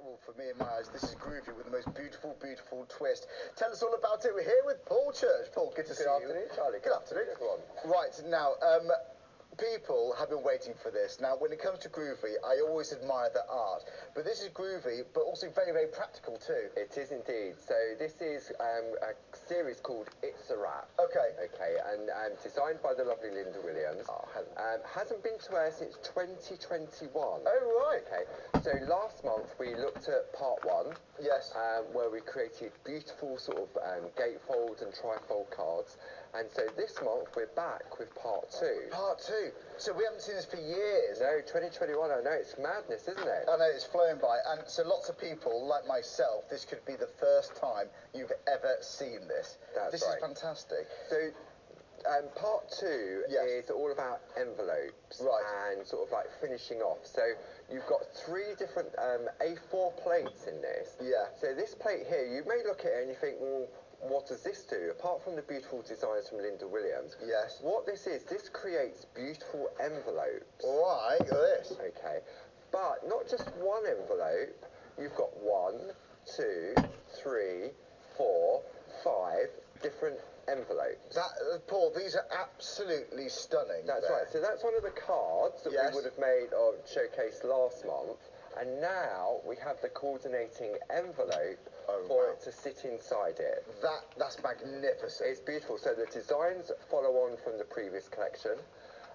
well, for me in my eyes, this is groovy with the most beautiful, beautiful twist. Tell us all about it. We're here with Paul Church. Paul, good to see you. Good afternoon, Charlie. Good afternoon, everyone. Right, now, people have been waiting for this. Now, when it comes to groovy, I always admire the art, but this is groovy, but also very, very practical too. It is indeed. So this is a series called It's a Wrap. Okay. Okay, and designed by the lovely Linda Williams. Oh, hasn't been to air since 2021. Oh, right. Okay, so last month we looked at part one. Yes. Where we created beautiful sort of gatefold and trifold cards. And so this month we're back with part two. Part two. So we haven't seen this for years. No, 2021, I know, it's madness, isn't it? I know, it's flown by. And so lots of people, like myself, this could be the first time you've ever seen this. That's right. This is fantastic. So part two is all about envelopes and sort of like finishing off. So you've got three different A4 plates in this. Yeah. So this plate here, you may look at it and you think, well, what does this do? Apart from the beautiful designs from Linda Williams. Yes. What this is, this creates beautiful envelopes. All right, look at this. Okay. But not just one envelope. You've got 1, 2, 3, 4, 5 different envelopes. Paul, these are absolutely stunning. That's right. So that's one of the cards that we would have made or showcased last month. And now we have the coordinating envelope for it to sit inside it. That's magnificent. It's beautiful. So the designs follow on from the previous collection.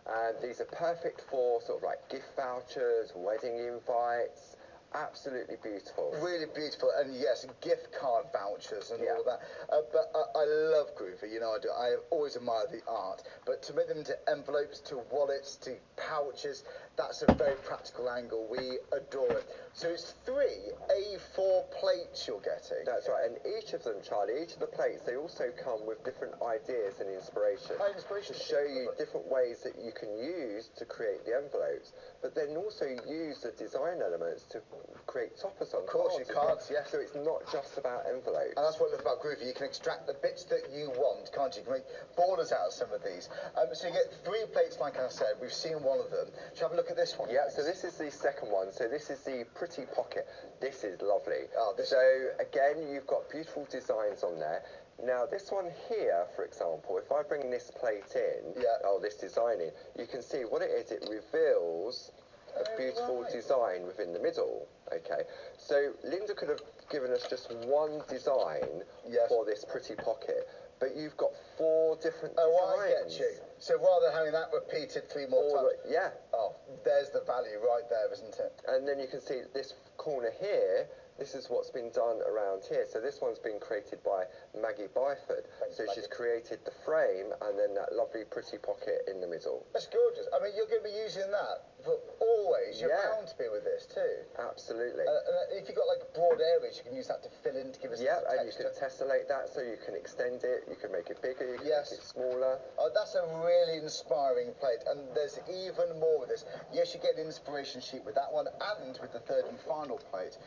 And these are perfect for sort of like gift vouchers, wedding invites. Absolutely beautiful. Really beautiful, and yes, gift card vouchers and all of that. But I love groovy, you know I do. I have always admired the art, but to make them into envelopes, to wallets, to pouches, that's a very practical angle. We adore it. So it's 3 A4 plates you're getting. That's right, and each of them, Charlie, each of the plates, they also come with different ideas and inspiration. Inspiration. To show you different ways that you can use to create the envelopes, but then also use the design elements to create toppers on cards, yes. So it's not just about envelopes. And that's what I love about groovy. You can extract the bits that you want, can't you? You can make borders out of some of these. So you get 3 plates, like I said. We've seen one of them. Shall we have a look at this one? Yeah, so this is the second one. So this is the Pretty Pocket. This is lovely. So again, you've got beautiful designs on there. Now this one here, for example, if I bring this plate in, this design in, you can see what it is. It reveals a beautiful design within the middle. Okay, so Linda could have given us just one design for this Pretty Pocket, but you've got 4 different designs. Oh, I get you. So rather than having that repeated 3 more times. Yeah. Oh, there's the value right there, isn't it? And then you can see this corner here. This is what's been done around here. So this one's been created by Maggie Byford. So she's created the frame and then that lovely Pretty Pocket in the middle. That's gorgeous. I mean, you're going to be using that for always. You're bound to be with this too. Absolutely. If you've got like broad areas, you can use that to fill in to give us and you can tessellate that so you can extend it, you can make it bigger, you can make it smaller. Oh, that's a really inspiring plate, and there's even more with this. Yes, you get an inspiration sheet with that one and with the third and final plate.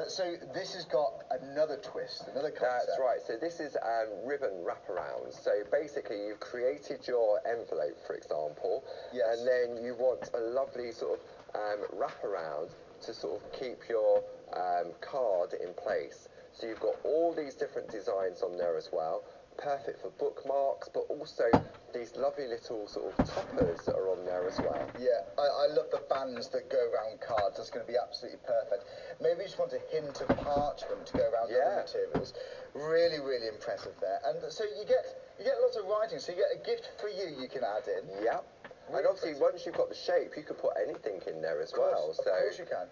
So this has got another twist, another concept. That's right. So this is ribbon wraparound. So basically you've created your envelope, for example, and then you want a lovely sort of wraparound to sort of keep your card in place. So you've got all these different designs on there as well. Perfect for bookmarks, but also these lovely little sort of toppers that are on there as well. Yeah, I love the bands that go around cards. That's going to be absolutely perfect. Maybe you just want a hint of parchment to go around other materials. Really, really impressive there. And so you get lots of writing. So you get a gift for you can add in. Yeah. Really and obviously, once you've got the shape, you can put anything in there as well. Of course you can.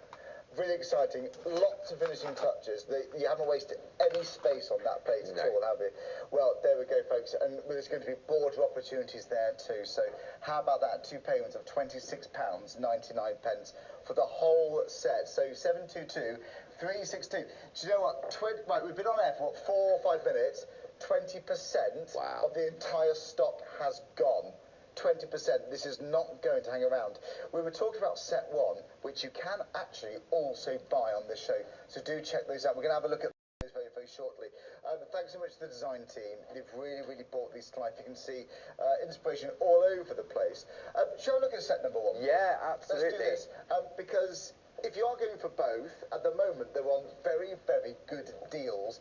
Really exciting. Lots of finishing touches. You haven't wasted any space on that plate at all, have you? Well, there we go, folks. And there's going to be border opportunities there too. So how about that? 2 payments of £26.99 for the whole set. So 722 362. Do you know what? Right, we've been on air for what, 4 or 5 minutes. 20% of the entire stock has gone. 20%. This is not going to hang around. We were talking about set 1, which you can actually also buy on this show. So do check those out. We're going to have a look at those very, very shortly. Thanks so much to the design team. They've really, really brought these to life. You can see inspiration all over the place. Shall we look at set number 1? Yeah, absolutely. Let's do this. Because if you are going for both, at the moment they're on very, very good deals.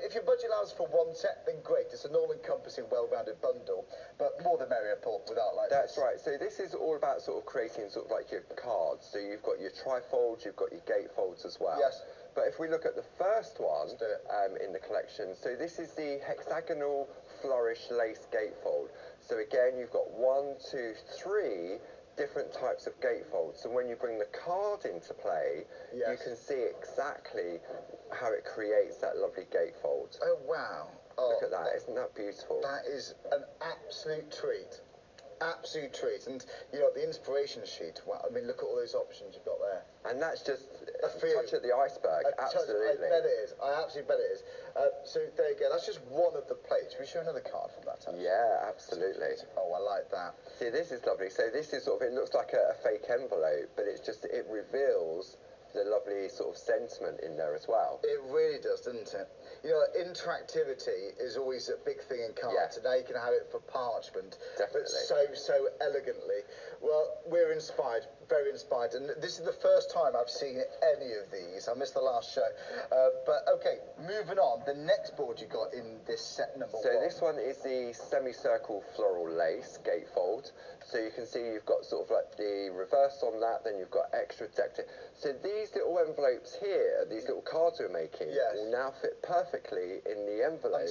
If your budget allows for one set, then great. It's an all-encompassing, well-rounded bundle, but more the merrier, Paul, without like That's right. So this is all about sort of creating sort of like your cards. So you've got your trifolds, you've got your gatefolds as well. Yes. But if we look at the first one in the collection, so this is the hexagonal flourish lace gatefold. So again, you've got 1, 2, 3 different types of gatefolds. So when you bring the card into play, you can see exactly how it creates that lovely gatefold. Oh, wow. Look at that. Isn't that beautiful? That is an absolute treat. Absolute treat. And, you know, the inspiration sheet, wow, I mean, look at all those options you've got there. And that's just a touch of the iceberg, absolutely. I bet it is. I absolutely bet it is. So there you go. That's just one of the plates. Will you show another card from that? Actually? Yeah, absolutely. Oh, I like that. See, this is lovely. So this is sort of, it looks like a fake envelope, but it's just, it reveals the lovely sort of sentiment in there as well. It really does, doesn't it? You know, interactivity is always a big thing in cards, and now you can have it for parchment. Definitely. But so elegantly. Well, we're inspired, very inspired, and this is the first time I've seen any of these. I missed the last show. But, okay, moving on. The next board you got in this set number one. So this one is the semicircle floral lace gatefold. So you can see you've got sort of like the reverse on that, then you've got extra decorative. So these little envelopes here, these little cards we're making, will now fit perfectly in the envelope.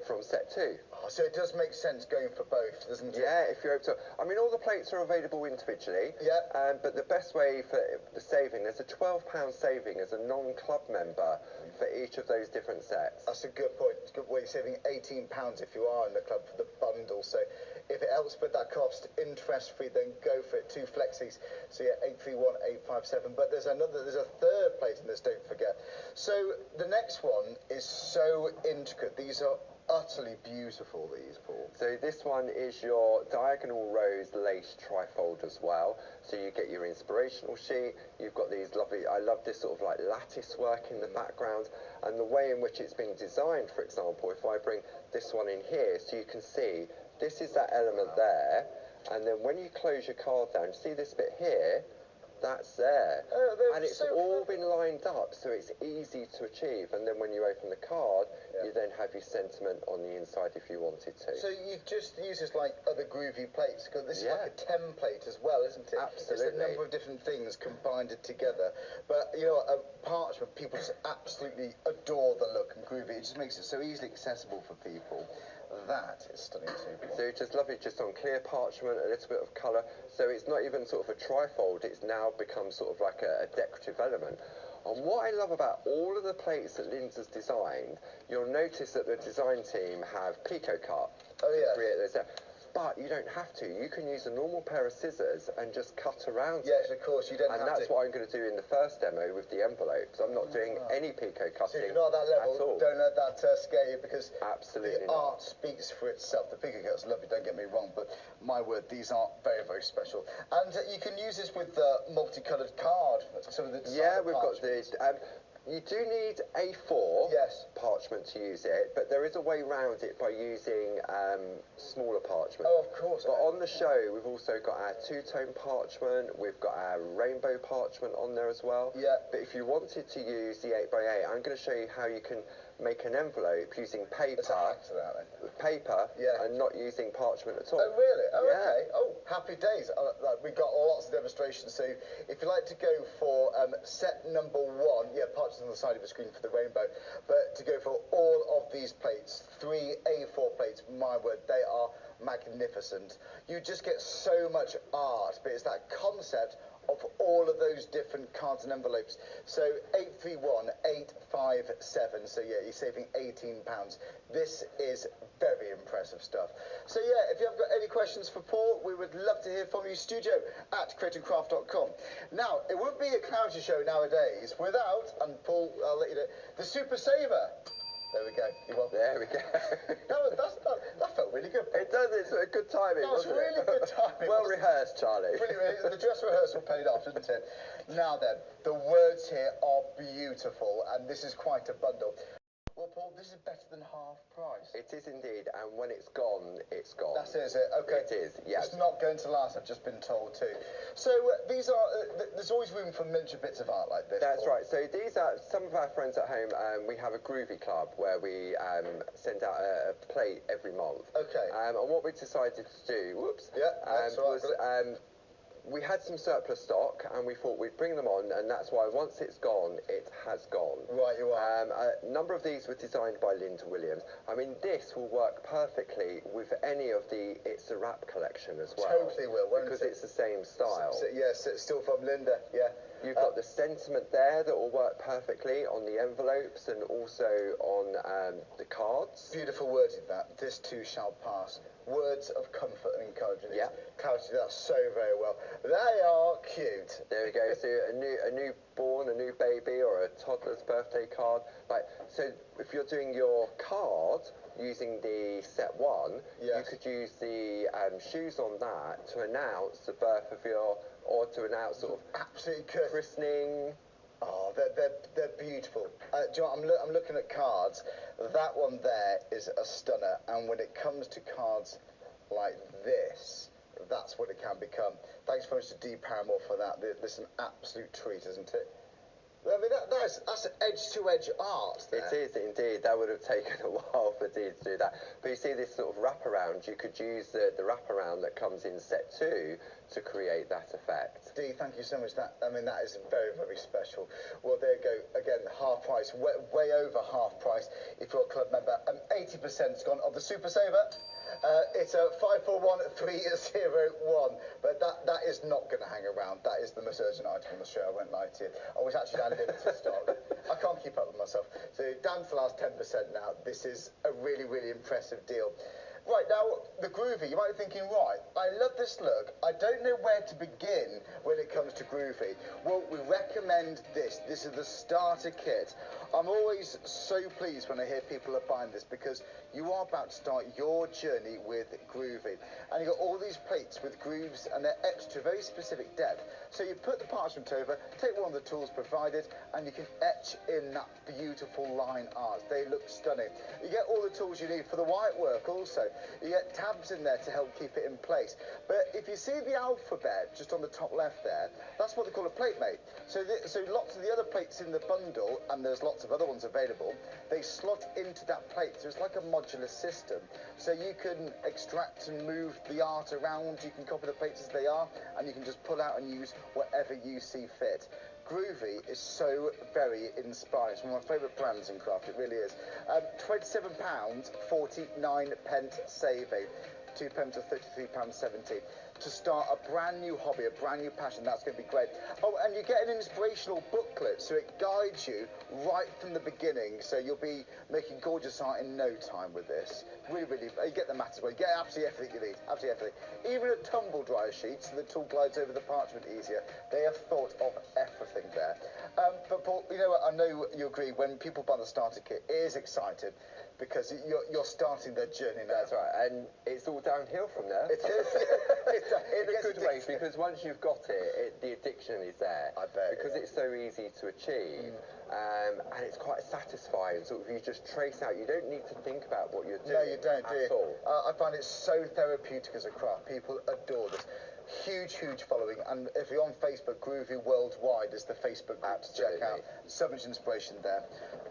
From set 2. Oh, so it does make sense going for both, doesn't it? Yeah, if you're able to. I mean, all the plates are available individually. Yeah. But the best way for the saving, there's a £12 saving as a non-club member for each of those different sets. That's a good point. It's a good way. You're saving £18 if you are in the club for the bundle. So if it helps with that cost, interest-free, then go for it. 2 flexis. So yeah, 831857. But there's a third plate in this, don't forget. So the next one is so intricate. These are utterly beautiful, these, Paul. So this one is your diagonal rose lace trifold as well. So you get your inspirational sheet. You've got these lovely, I love this sort of like lattice work in the background, and the way in which it's been designed, for example, if I bring this one in here, so you can see this is that element there, and then when you close your card down, see this bit here? That's there. And it's all been lined up, so it's easy to achieve. And then when you open the card, you then have your sentiment on the inside if you wanted to. So you just use this like other groovy plates, because this is like a template as well, isn't it? Absolutely. It's a number of different things combined together. But, you know, a parchment, people just absolutely adore the look and groovy. It just makes it so easily accessible for people. That is stunning too. So it's just lovely, just on clear parchment, a little bit of colour. So it's not even sort of a trifold, it's now become sort of like a decorative element. And what I love about all of the plates that Lindsay's has designed, you'll notice that the design team have Pico cut to create those. But you don't have to. You can use a normal pair of scissors and just cut around it. Yes, of course, you don't have to. And that's what I'm going to do in the first demo with the envelopes. I'm not doing any Pico cutting. So if you're not at that level, don't let that scare you, because absolutely the art speaks for itself. The Pico cut's lovely, don't get me wrong, but my word, these are very, very special. And you can use this with the multicoloured card. Some of the we've got the... you do need A4 parchment to use it, but there is a way around it by using smaller parchment. Oh, of course. But on the show, we've also got our two-tone parchment, we've got our rainbow parchment on there as well. Yeah. But if you wanted to use the 8x8, I'm going to show you how you can make an envelope using paper, and not using parchment at all. Oh, really? Oh, okay. Oh, happy days. We've got lots of demonstrations. So if you like to go for set number 1, parchment on the side of the screen for the rainbow, but to go for all of these plates, 3 A4 plates, my word, they are magnificent. You just get so much art, but it's that concept of all of those different cards and envelopes. So 831857. So yeah, you're saving £18. This is very impressive stuff. So yeah, if you have got any questions for Paul, we would love to hear from you. studio@creativeandcraft.com. Now, it wouldn't be a charity show nowadays without, and Paul, I'll let you know, the Super Saver. There we go. You're welcome. There we go. that felt really good, Paul. It does. It's a good timing. That was really good timing. Well rehearsed, Charlie. Brilliant. The dress rehearsal paid off, didn't it? Now then, the words here are beautiful, and this is quite a bundle. Well, Paul, this is better than half price. It is indeed, and when it's gone, it's gone. That's it, is it? Okay. It is, yes. It's not going to last, I've just been told too. So these are, there's always room for miniature bits of art like this. That's Paul. right. So these are some of our friends at home. We have a Groovy Club where we send out a plate every month. Okay. And what we decided to do, was we had some surplus stock and we thought we'd bring them on, and that's why once it's gone, it has gone. Right, you are. A number of these were designed by Linda Williams. I mean, this will work perfectly with any of the It's a Wrap collection as well. Totally will, won't because it? it's the same style. Yes, it's still from Linda, yeah. You've got the sentiment there that will work perfectly on the envelopes and also on the cards. Beautiful words in that. This too shall pass. Words of comfort and encouragement. Yeah. Couched that so very well. They are cute. There we go. So a newborn, a new baby, or a toddler's birthday card. So if you're doing your card using the set one, you could use the shoes on that to announce the birth of or to announce sort of absolutely christening. Oh, they're beautiful. Do you know what, I'm looking at cards. That one there is a stunner, and when it comes to cards like this, that's what it can become. Thanks very much to Dee Paramore for that. This is an absolute treat, isn't it? I mean, that's edge-to-edge art there. It is indeed. That would have taken a while for Dee to do that. But you see this sort of wraparound. You could use the wraparound that comes in set 2 to create that effect. Dee, thank you so much. That is very, very special. Well, there you go. Again, half price, way over half price if you're a club member. 80%'s gone of the Super Saver. It's a 541301, but that is not going to hang around. That is the most urgent item on the show, I won't lie to you. I wish actually I had limited stock. I can't keep up with myself. So down to the last 10% now. This is a really, really impressive deal. Right, now, the Groovy, you might be thinking, right, I love this look. I don't know where to begin when it comes to Groovy. Well, we recommend this. This is the starter kit. I'm always so pleased when I hear people are buying this because you are about to start your journey with Groovy. And you've got all these plates with grooves and they're extra, very specific depth. So you put the parchment over, take one of the tools provided, and you can etch in that beautiful line art. They look stunning. You get all the tools you need for the white work also. You get tabs in there to help keep it in place. But if you see the alphabet just on the top left there, that's what they call a plate mate. So lots of the other plates in the bundle, and there's lots of other ones available, they slot into that plate. So it's like a modular system. So you can extract and move the art around, you can copy the plates as they are, and you can just pull out and use whatever you see fit. Groovy is so very inspiring. It's one of my favourite brands in craft, it really is. £27.49 saving. £2 to £33.70 to start a brand new hobby, a brand new passion. That's going to be great. Oh, and you get an inspirational booklet, so it guides you right from the beginning. So you'll be making gorgeous art in no time with this. Really, really, you get the mat as well. You get absolutely everything you need, absolutely everything. Even a tumble dryer sheet, so the tool glides over the parchment easier. They have thought of everything there. But Paul, you know what? I know you agree. When people buy the starter kit, it is exciting because you're starting their journey now. That's right, and it's all downhill from there. It is. In a good way, because once you've got it, the addiction is there. I bet. Because it's so easy to achieve, and it's quite satisfying. So if you just trace out, you don't need to think about what you're doing. No, you don't, do you? At all. I find it so therapeutic as a craft. People adore this. Huge, huge following, and if you're on Facebook, Groovy Worldwide is the Facebook group to check out. So much inspiration there.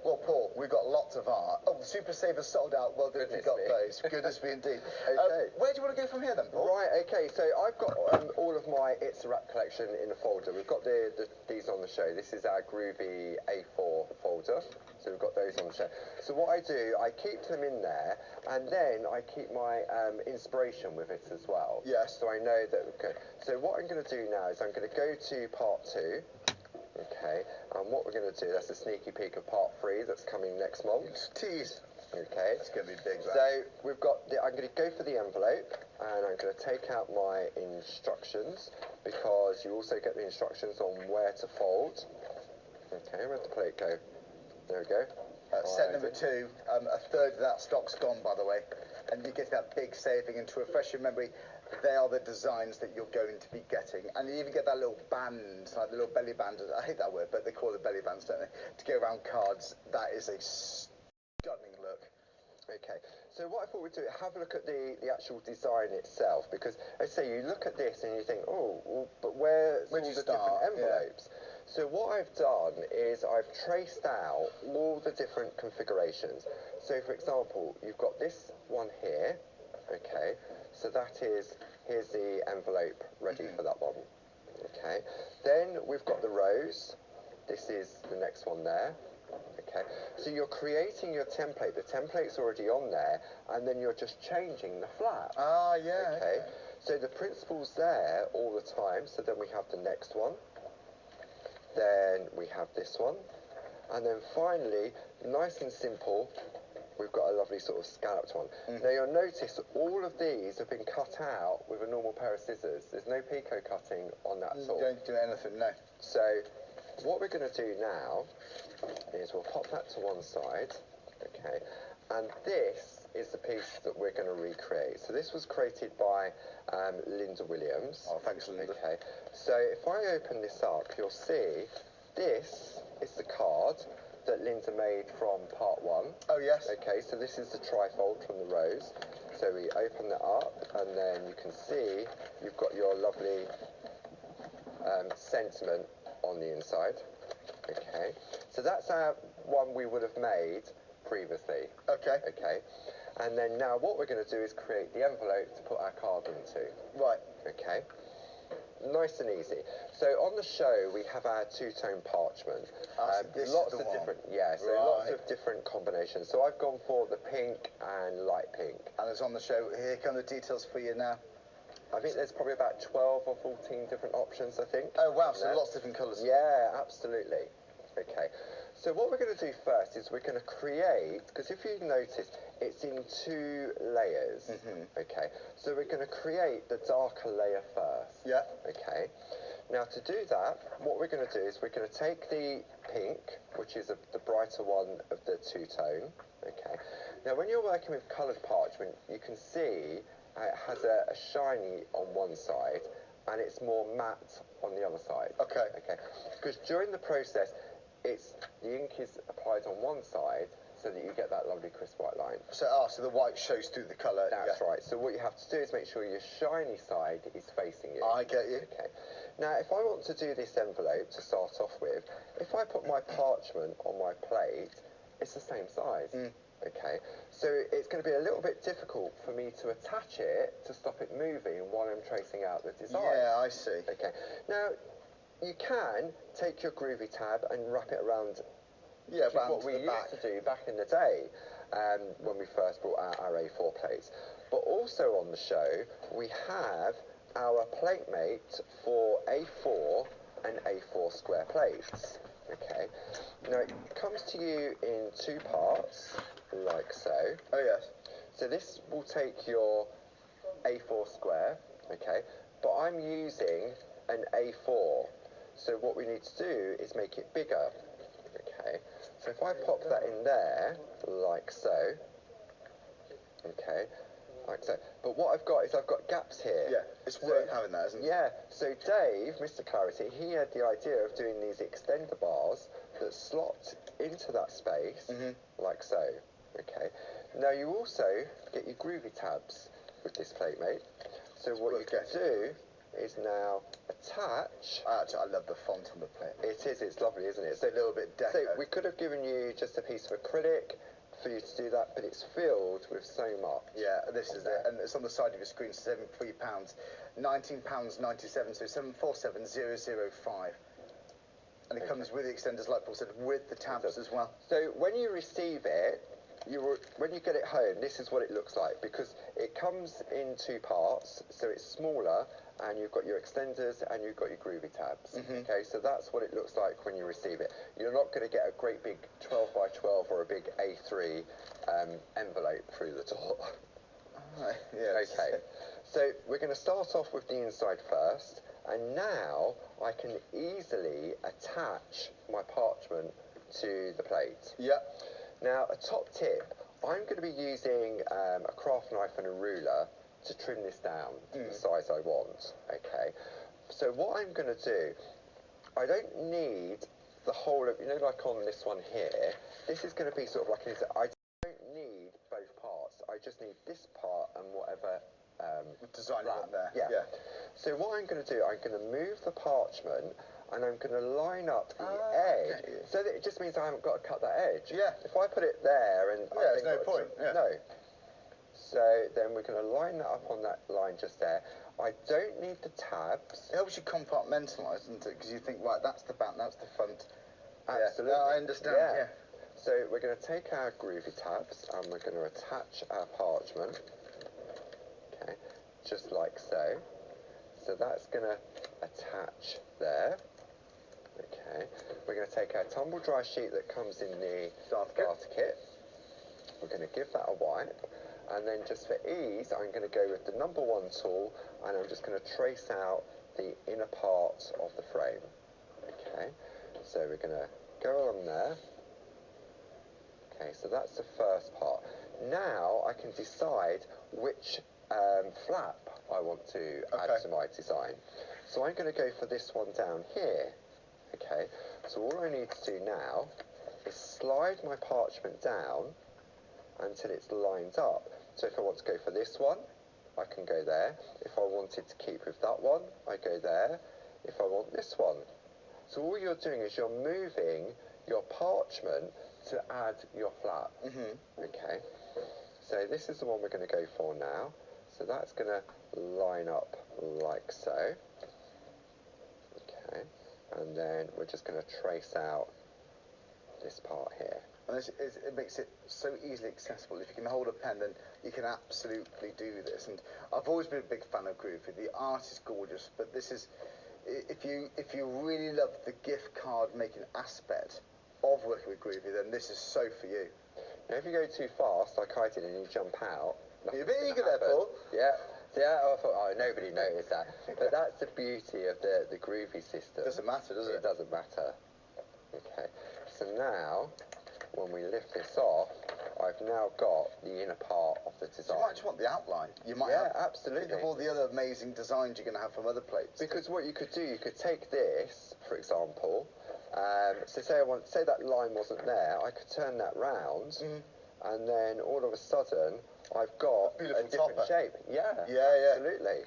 Well, Paul, we've got lots of art. Oh, the Super Saver sold out. Well done if you got those. Goodness me indeed. Okay. Where do you want to go from here then, Paul? Right, okay, so I've got all of my It's a Wrap collection in a folder. We've got these on the show. This is our Groovy A4 folder. So we've got those on the show. So what I do, I keep them in there, and then I keep my inspiration with it as well. Yes. So I know that, okay. So what I'm going to do now is I'm going to go to part 2. Okay, and what we're going to do, that's a sneaky peek of part 3 that's coming next month. Tease. Okay. It's going to be big, right? So we've got, I'm going to go for the envelope, and I'm going to take out my instructions, because you also get the instructions on where to fold. Okay, where'd the plate go? There we go. Set number 2, a third of that stock's gone, by the way, and you get that big saving. And to refresh your memory, they are the designs that you're going to be getting. And you even get that little band, like the little belly band. I hate that word, but they call it belly bands, don't they? To go around cards. That is a stunning Okay, so what I thought we'd do, have a look at the actual design itself, because let's say you look at this and you think, oh, well, but where's all the different envelopes? Yeah. So what I've done is I've traced out all the different configurations. So for example, you've got this one here, okay, so that is, here's the envelope ready for that one, okay. Then we've got the rows, this is the next one there. Okay, so you're creating your template. The template's already on there, and then you're just changing the flap. Ah, yeah. Okay, so the principle's there all the time. So then we have the next one. Then we have this one, and then finally, nice and simple, we've got a lovely sort of scalloped one. Now you'll notice all of these have been cut out with a normal pair of scissors. There's no picot cutting on that at all. Don't do anything, no. So what we're going to do now is we'll pop that to one side, okay, and this is the piece that we're going to recreate. So this was created by Linda Williams. Oh, thanks, Linda. Okay, so if I open this up, you'll see this is the card that Linda made from part one. Oh, yes. Okay, so this is the trifold from the rose. So we open that up, and then you can see you've got your lovely sentiment on the inside. Okay, so that's our one we would have made previously. Okay. Okay, and then now what we're going to do is create the envelope to put our card into. Right. Okay, nice and easy. So on the show we have our two-tone parchment. Lots of different, so lots of different combinations. So I've gone for the pink and light pink. And it's on the show. Here come the details for you now. I think there's probably about 12 or 14 different options, I think. Oh, wow, so lots of different colours. Yeah, absolutely. Okay, so what we're going to do first is we're going to create, because if you notice, it's in 2 layers. Okay, so we're going to create the darker layer first. Yeah. Okay, now to do that, what we're going to do is we're going to take the pink, which is the brighter one of the two-tone. Okay, now when you're working with coloured parchment, you can see it has a shiny on one side and it's more matte on the other side. Okay. Okay. Because during the process, the ink is applied on one side so that you get that lovely crisp white line. So, so the white shows through the colour. That's right. So what you have to do is make sure your shiny side is facing you. I get you. Okay. Now, if I want to do this envelope to start off with, if I put my parchment on my plate, it's the same size. Okay, so it's going to be a little bit difficult for me to attach it to stop it moving while I'm tracing out the design. Yeah, I see. Okay, now you can take your groovy tab and wrap it around. Yeah, what we used to do back in the day when we first brought out our A4 plates. But also on the show we have our plate mate for A4 and A4 square plates. Okay, now it comes to you in 2 parts, like so. Oh yes. So this will take your A4 square, okay, but I'm using an A4. So what we need to do is make it bigger, okay. So if I pop that in there, like so, okay, like so. But what I've got is I've got gaps here. Yeah, it's worth having that, isn't it? Yeah, so Dave, Mr. Clarity, he had the idea of doing these extender bars that slot into that space, like so, okay. Now you also get your groovy tabs with this plate mate. So what you can do is now attach. I love the font on the plate. It is, it's lovely, isn't it? It's a little bit deco. So we could have given you just a piece of acrylic for you to do that, but it's filled with so much. Yeah, this is it, and it's on the side of your screen, £73, £19.97, so 747005. And it comes with the extenders, like Paul said, with the tabs as well. So when you receive it, when you get it home, this is what it looks like, because it comes in 2 parts, so it's smaller, and you've got your extenders and you've got your groovy tabs. Okay, so that's what it looks like when you receive it. You're not going to get a great big 12 by 12 or a big A3 envelope through the top. Yes. Okay, so we're going to start off with the inside first, and now I can easily attach my parchment to the plate. Yeah. Now, a top tip, I'm going to be using a craft knife and a ruler to trim this down to the size I want, okay? So what I'm going to do, I don't need the whole of, like on this one here, this is going to be sort of like, I don't need both parts. just need this part and whatever design you want there. Yeah. So what I'm going to do, I'm going to move the parchment and I'm going to line up the edge. Okay. So that it just means I haven't got to cut that edge. Yeah. If I put it there and there's no point. No. So then we're going to line that up on that line just there. I don't need the tabs. It helps you compartmentalise, doesn't it? Because you think, right, that's the back, that's the front. Absolutely. Yeah. No, I understand. Yeah. So we're going to take our groovy tabs and we're going to attach our parchment. Okay, just like so. So that's going to attach there. Okay, we're going to take our tumble dry sheet that comes in the starter kit. We're going to give that a wipe, and then just for ease, I'm going to go with the number 1 tool, and I'm just going to trace out the inner part of the frame. Okay, so we're going to go on there. Okay, so that's the first part. Now I can decide which flap I want to add to my design. So I'm going to go for this one down here. Okay, so all I need to do now is slide my parchment down until it's lined up. So if I want to go for this one, I can go there. If I wanted to keep with that one, I go there. If I want this one. So all you're doing is you're moving your parchment to add your flap. Okay, so this is the one we're going to go for now. So that's going to line up like so. Okay, and then we're just going to trace out this part here. And it makes it so easily accessible. If you can hold a pen, then you can absolutely do this. And I've always been a big fan of Groovy. The art is gorgeous, but this is, if you really love the gift card making aspect of working with Groovy, then this is so for you. Now, if you go too fast, like I did, and you jump out, you're a bit eager there, Paul. Yeah. I thought, oh, nobody noticed that. But that's the beauty of the Groovy system. Doesn't matter, does it? It doesn't matter. Okay. So now, when we lift this off, I've now got the inner part of the design. So you might just want the outline. You might absolutely. Think of all the other amazing designs you're going to have from other plates. Because what you could do, you could take this, for example. So say that line wasn't there, I could turn that round, and then all of a sudden, I've got a different shape. Yeah, absolutely.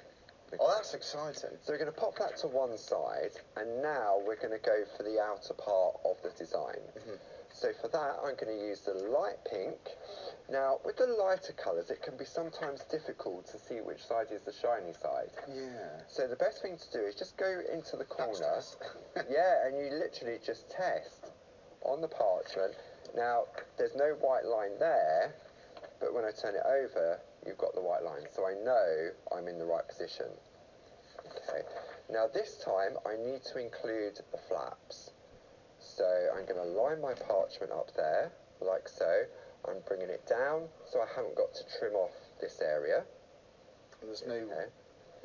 Oh, that's exciting. So we're going to pop that to one side, and now we're going to go for the outer part of the design. So for that, I'm going to use the light pink. Now, with the lighter colours, it can be sometimes difficult to see which side is the shiny side. Yeah. So the best thing to do is just go into the corner. Yeah, and you literally just test on the parchment. Now, there's no white line there, but when I turn it over, you've got the white line. So I know I'm in the right position. Okay. Now this time, I need to include the flaps. So I'm going to line my parchment up there, like so. I'm bringing it down, so I haven't got to trim off this area. And there's no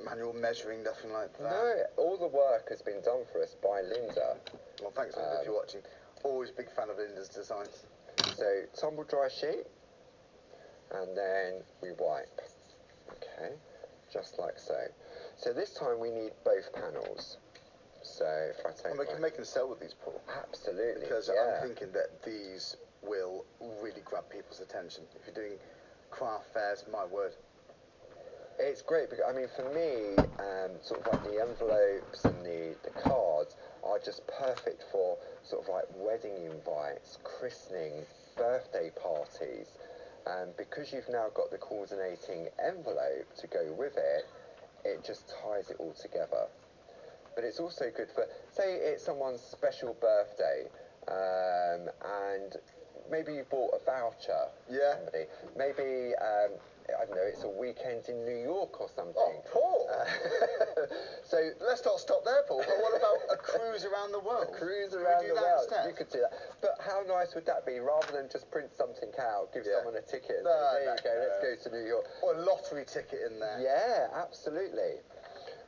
manual measuring, nothing like that? No, all the work has been done for us by Linda. Well, thanks, Linda, if you're watching. Always a big fan of Linda's designs. So, tumble dry sheet, and then we wipe. Okay, just like so. So this time we need both panels. So if I take and we can make them sell with these, Paul. Absolutely. Because I'm thinking that these will really grab people's attention. If you're doing craft fairs, my word. It's great because, I mean, for me, sort of like the envelopes and the cards are just perfect for sort of like wedding invites, christening, birthday parties. Because you've now got the coordinating envelope to go with it, it just ties it all together. But it's also good for, say it's someone's special birthday, and maybe you bought a voucher for somebody. Maybe, I don't know, it's a weekend in New York or something. Oh, Paul! So let's not stop there, Paul. But what about a cruise around the world? A cruise around the world. Instead? You could do that. But how nice would that be? Rather than just print something out, give someone a ticket and say, there you go, let's go to New York. Or a lottery ticket in there. Yeah, absolutely.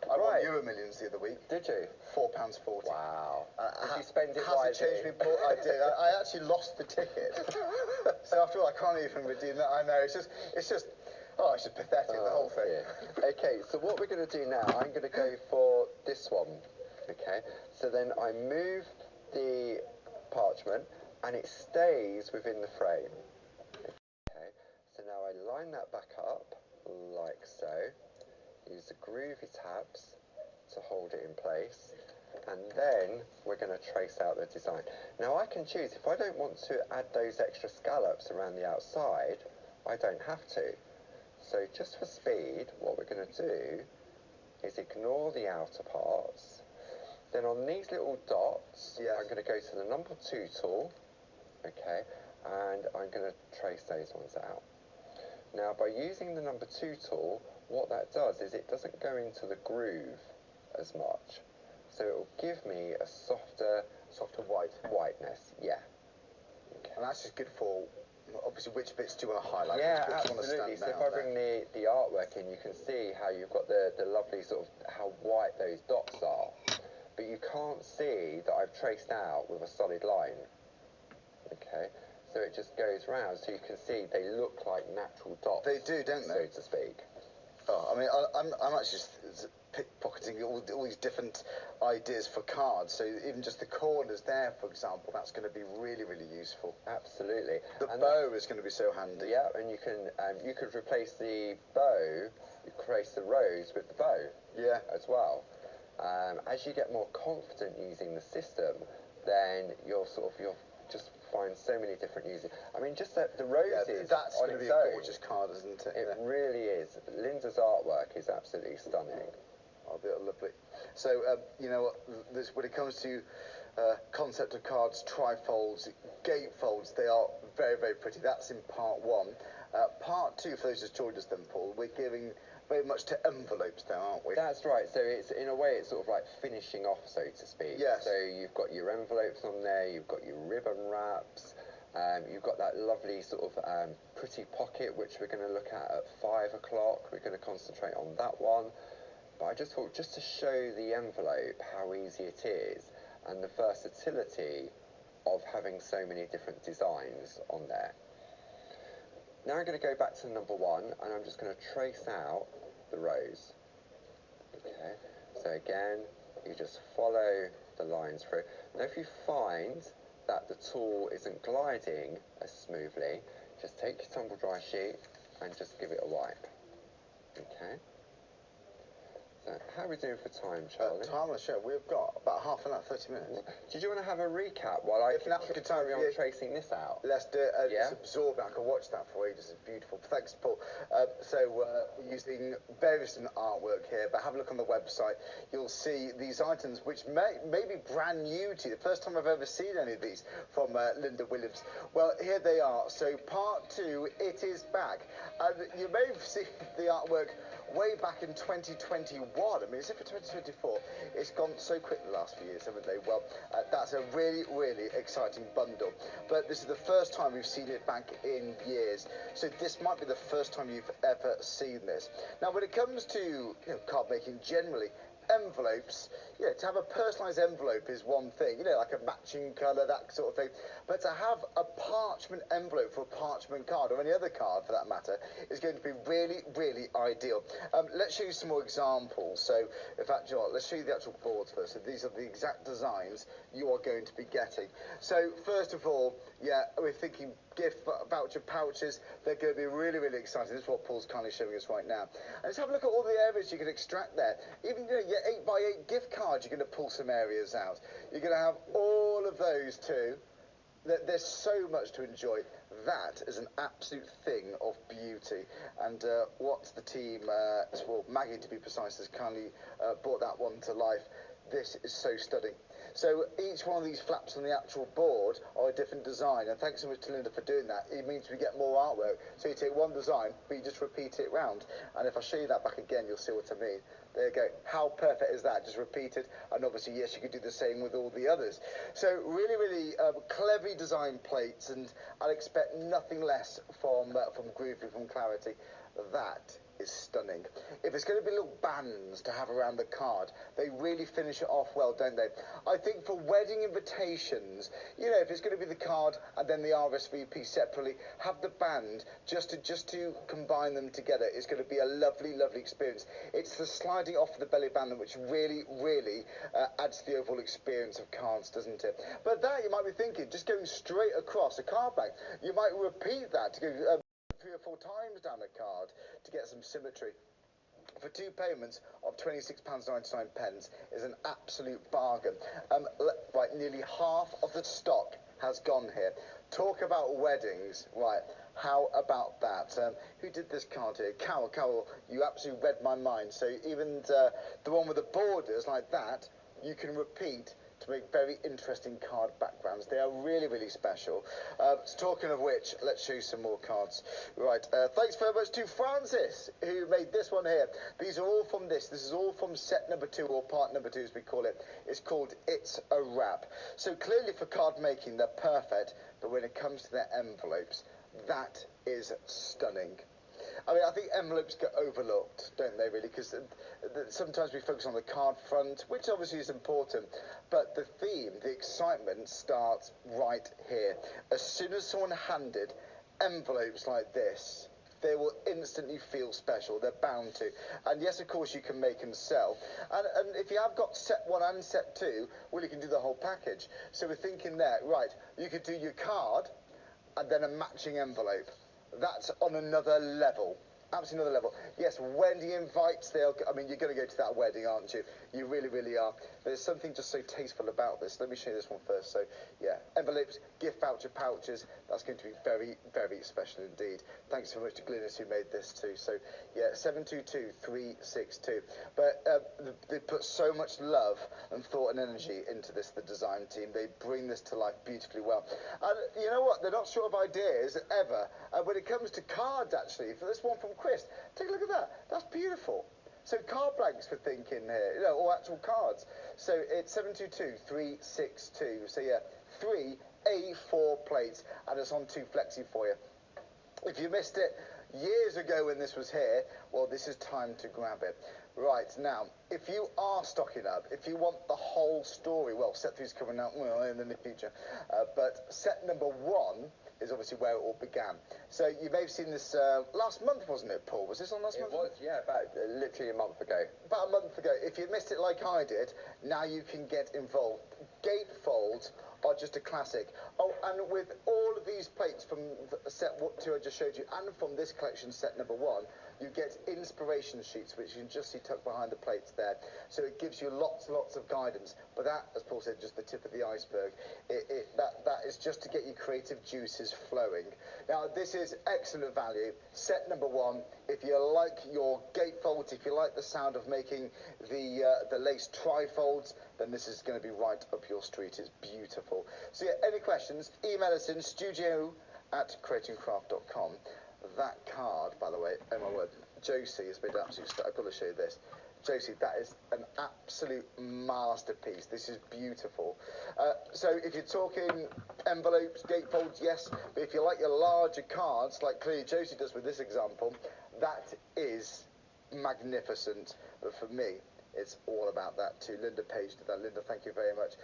I won Euro Millions the other week. Did you? £4.40. Wow. Did you spend it wisely? Hasn't changed me, Paul. I did. I actually lost the ticket. So after all, I can't even redeem that. I know. It's just pathetic, the whole thing. Yeah. Okay, so what we're going to do now, I'm going to go for this one. Okay, so then I move the parchment and it stays within the frame. Okay, so now I line that back up, like so. Use the groovy tabs to hold it in place. And then we're going to trace out the design. Now I can choose, if I don't want to add those extra scallops around the outside, I don't have to. So just for speed, what we're going to do is ignore the outer parts. Then on these little dots, I'm going to go to the number 2 tool, okay, and I'm going to trace those ones out. Now by using the number 2 tool, what that does is it doesn't go into the groove as much. So it will give me a softer whiteness, yeah. Okay. And that's just good for, obviously, which bits do you want to highlight? Yeah, absolutely. So if I bring the artwork in, you can see how you've got the lovely sort of, how white those dots are. But you can't see that I've traced out with a solid line. Okay, so it just goes round, so you can see they look like natural dots. They do, don't they? So to speak. Oh, I mean, I'm actually just pickpocketing all these different ideas for cards. So even just the corners there, for example, that's going to be really, really useful. Absolutely. The bow is going to be so handy. Yeah, and you could replace the bow, you replace the rose with the bow. Yeah. As well. As you get more confident using the system, then you'll just find so many different uses. I mean, just the roses. Yeah, that's going to be a gorgeous card, isn't it? It really is. Linda's artwork is absolutely stunning. Oh, they're lovely. So, you know, when it comes to concept of cards, trifolds, gatefolds, they are very, very pretty. That's in part 1. Part 2, for those who've joined us then, Paul, we're giving very much to envelopes now, aren't we? That's right. So it's, in a way, it's sort of like finishing off, so to speak. Yes. So you've got your envelopes on there, you've got your ribbon wraps, you've got that lovely sort of pretty pocket, which we're going to look at 5 o'clock. We're going to concentrate on that one. But I just thought, just to show the envelope how easy it is, and the versatility of having so many different designs on there. Now I'm going to go back to number 1, and I'm just going to trace out the rose. Okay, so again, you just follow the lines through. Now if you find that the tool isn't gliding as smoothly, just take your tumble dry sheet and just give it a wipe. Okay. So how are we doing for time, Charlie? Time on the show, we've got about half an hour, 30 minutes. Did you want to have a recap while I carry on tracing this out? Let's do it. Just absorb it. I can watch that for ages. It's beautiful. Thanks, Paul. So we're using various different artwork here, but have a look on the website. You'll see these items, which may be brand new to you. The first time I've ever seen any of these from Linda Williams. Well, here they are. So part 2, it is back. And you may have seen the artwork way back in 2021. I mean, it's for 2024. It's gone so quick the last few years, haven't they? Well, that's a really, really exciting bundle. But this is the first time we've seen it back in years. So this might be the first time you've ever seen this. Now, when it comes to card making generally, envelopes, to have a personalised envelope is one thing, like a matching colour, that sort of thing. But to have a parchment envelope for a parchment card, or any other card for that matter, is going to be really, really ideal. Let's show you some more examples. So, in fact, let's show you the actual boards first. So these are the exact designs you are going to be getting. So, first of all, we're thinking gift voucher pouches. They're going to be really, really exciting. This is what Paul's kindly showing us right now. And let's have a look at all the areas you can extract there. Even your 8x8 gift cards, you're going to pull some areas out. You're going to have all of those too. There's so much to enjoy. That is an absolute thing of beauty. And what the team, Maggie to be precise, has kindly brought that one to life. This is so stunning. So each one of these flaps on the actual board are a different design, and thanks so much to Linda for doing that. It means we get more artwork. So you take one design, but you just repeat it round. And if I show you that back again, you'll see what I mean. There you go. How perfect is that? Just repeat it. And obviously, yes, you could do the same with all the others. So really, really cleverly designed plates, and I'd expect nothing less from Groovy, from Clarity. That is stunning. If it's going to be little bands to have around the card, they really finish it off well, don't they? I think for wedding invitations, if it's going to be the card and then the RSVP separately, have the band just to combine them together. It's going to be a lovely, lovely experience. It's the sliding off the belly band which really, really adds to the overall experience of cards, doesn't it? But that, you might be thinking, just going straight across a card back, you might repeat that to go 3 or 4 times down a card to get some symmetry. For 2 payments of £26.99 is an absolute bargain. Right, nearly half of the stock has gone here. Talk about weddings, right? How about that? Who did this card here? Carol, you absolutely read my mind. So even the one with the borders like that, you can repeat to make very interesting card backgrounds. They are really, really special. Talking of which, let's show you some more cards. Right, thanks very much to Francis, who made this one here. These are all from this. This is all from set number 2, or part number 2 as we call it. It's called It's a Wrap. So clearly for card making, they're perfect, but when it comes to their envelopes, that is stunning. I mean, I think envelopes get overlooked, don't they, really? Because sometimes we focus on the card front, which obviously is important, but the theme, the excitement starts right here. As soon as someone handed envelopes like this, they will instantly feel special. They're bound to. And yes, of course, you can make and sell. And if you have got set 1 and set 2, well, you can do the whole package. So we're thinking there, right, you could do your card and then a matching envelope. That's on another level. Absolutely another level. Yes, wedding invites, I mean, you're going to go to that wedding, aren't you? You really, really are. There's something just so tasteful about this. Let me show you this one first. So, yeah, envelopes, gift voucher pouches. That's going to be very, very special indeed. Thanks so much to Glynis, who made this too. So, yeah, 722362. But they put so much love and thought and energy into this, the design team. They bring this to life beautifully well. And you know what? They're not short of ideas ever. When it comes to cards, actually, for this one from Chris, take a look at that. That's beautiful. So card blanks for thinking here, or actual cards. So it's 722362. So yeah, 3 A4 plates, and it's on 2 flexi for you. If you missed it years ago when this was here, well, this is time to grab it. Right, now, if you are stocking up, if you want the whole story, well, set 3's coming out in the near future, but set number 1 is obviously where it all began. So you may have seen this last month, wasn't it, Paul? Was this on last month? It was, yeah, about literally a month ago. About a month ago. If you missed it like I did, now you can get involved. Gatefolds are just a classic. Oh, and with all of these plates from set 2 I just showed you, and from this collection, set number 1, you get inspiration sheets, which you can just see tucked behind the plates there. So it gives you lots and lots of guidance. But that, as Paul said, just the tip of the iceberg. That is just to get your creative juices flowing. Now, this is excellent value. Set number 1, if you like your gatefolds, if you like the sound of making the lace trifolds, then this is going to be right up your street. It's beautiful. So yeah, any questions, email us in studio@creatingcraft.com. That card, by the way, oh my word, Josie has made an absolute I've got to show you this. Josie, that is an absolute masterpiece. This is beautiful. So if you're talking envelopes, gatefolds, yes, but if you like your larger cards, like clearly Josie does with this example, that is magnificent. But for me, it's all about that too. Linda Page did that. Linda, thank you very much.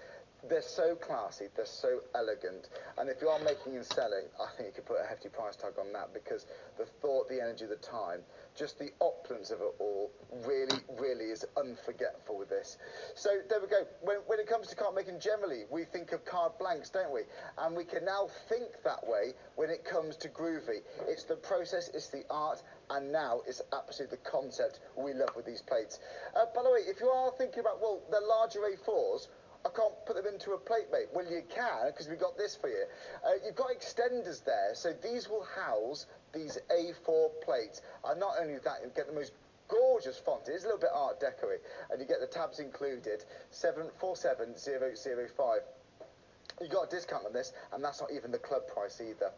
They're so classy, they're so elegant, and if you are making and selling, I think you could put a hefty price tag on that, because the thought, the energy, the time, just the opulence of it all really, really is unforgettable with this. So there we go. When it comes to card making generally, we think of card blanks, don't we? And we can now think that way when it comes to Groovy. It's the process, it's the art, and now it's absolutely the concept we love with these plates. By the way, if you are thinking about, well, the larger A4s, I can't put them into a plate, mate. Well, you can, because we've got this for you. You've got extenders there, so these will house these A4 plates. And not only that, you get the most gorgeous font. It is a little bit Art Deco-y, and you get the tabs included, 747005. You got a discount on this, and that's not even the club price either.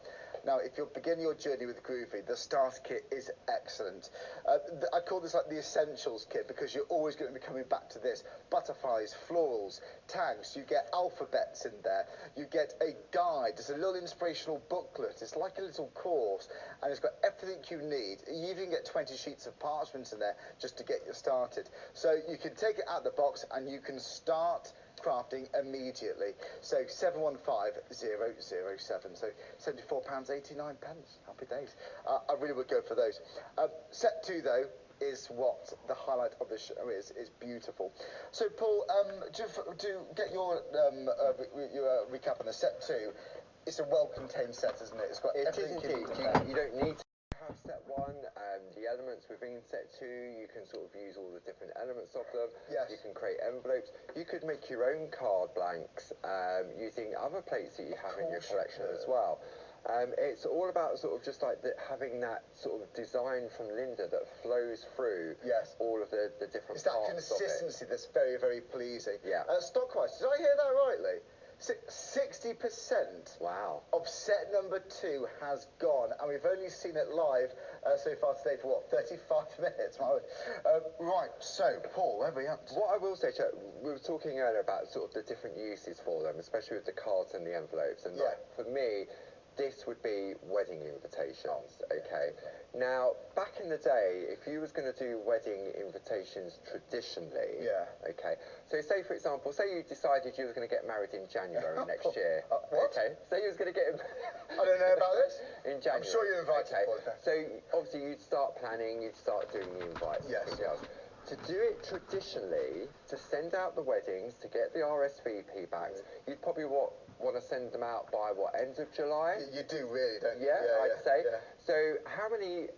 Now, if you're beginning your journey with Groovy, the starter kit is excellent. I call this like the essentials kit, because you're always going to be coming back to this. Butterflies, florals, tags, you get alphabets in there, you get a guide, there's a little inspirational booklet, it's like a little course, and it's got everything you need. You even get 20 sheets of parchment in there just to get you started. So you can take it out of the box, and you can start crafting immediately. So 715007. So £74.89. Happy days. I really would go for those. Set 2 though is what the highlight of the show is. Is beautiful. So Paul, to get your recap on the set 2, it's a well-contained set, isn't it? It's got everything you need. You don't need to set 1, the elements within set 2, you can sort of use all the different elements of them. Yes. You can create envelopes. You could make your own card blanks using other plates that you have in your collection as well. It's all about sort of just like having that sort of design from Linda that flows through all of the different parts of it. It's that consistency that's very, very pleasing. Yeah. Stock-wise, did I hear that rightly? 60% of set number 2 has gone, and we've only seen it live so far today for, what, 35 minutes? Right, so, Paul, where are we up to? What I will say, Chuck, we were talking earlier about sort of the different uses for them, especially with the cards and the envelopes, and like, for me, this would be wedding invitations, okay? Now, back in the day, if you was going to do wedding invitations traditionally, okay, so say, for example, say you decided you were going to get married in January next year. What? Okay, say you was going to get... I don't know about this. In January. I'm sure you're invited for it. So, obviously, you'd start planning, you'd start doing the invites. Yes. To do it traditionally, to send out the weddings, to get the RSVP back, you'd probably want to send them out by, what, end of July? You do really, don't you? Yeah, I'd say. Yeah. So how many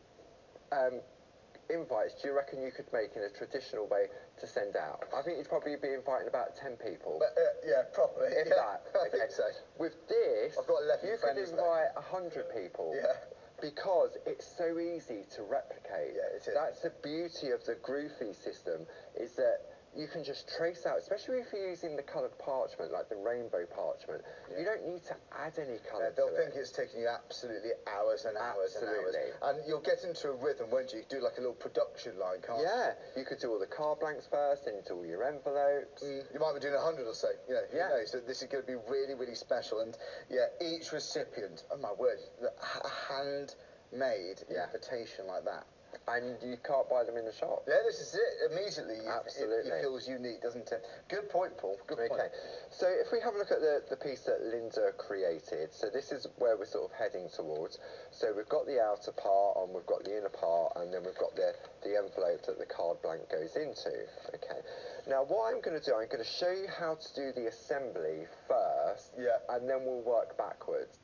invites do you reckon you could make in a traditional way to send out? I think you'd probably be inviting about 10 people. Yeah, probably. If that. I think so. With this, I've got 11 you could invite 100 people. Yeah. Because it's so easy to replicate. Yeah, it is. That's the beauty of the Groovy system, is that you can just trace out, especially if you're using the coloured parchment, like the rainbow parchment, you don't need to add any colour to it. They'll think it's taking you absolutely hours and hours and hours. And you'll get into a rhythm, won't you? You could do like a little production line, can't you? Yeah, you could do all the card blanks first, then do all your envelopes. You might be doing 100 or so, who knows? So this is going to be really, really special. And each recipient, oh my word, a handmade invitation like that. And you can't buy them in the shop. Yeah, this is it. Immediately, Absolutely. it feels unique, doesn't it? Good point, Paul. Good point. Okay. So if we have a look at the piece that Linda created, so this is where we're sort of heading towards. So we've got the outer part, and we've got the inner part, and then we've got the envelope that the card blank goes into. Okay. Now, what I'm going to do, I'm going to show you how to do the assembly first, and then we'll work backwards.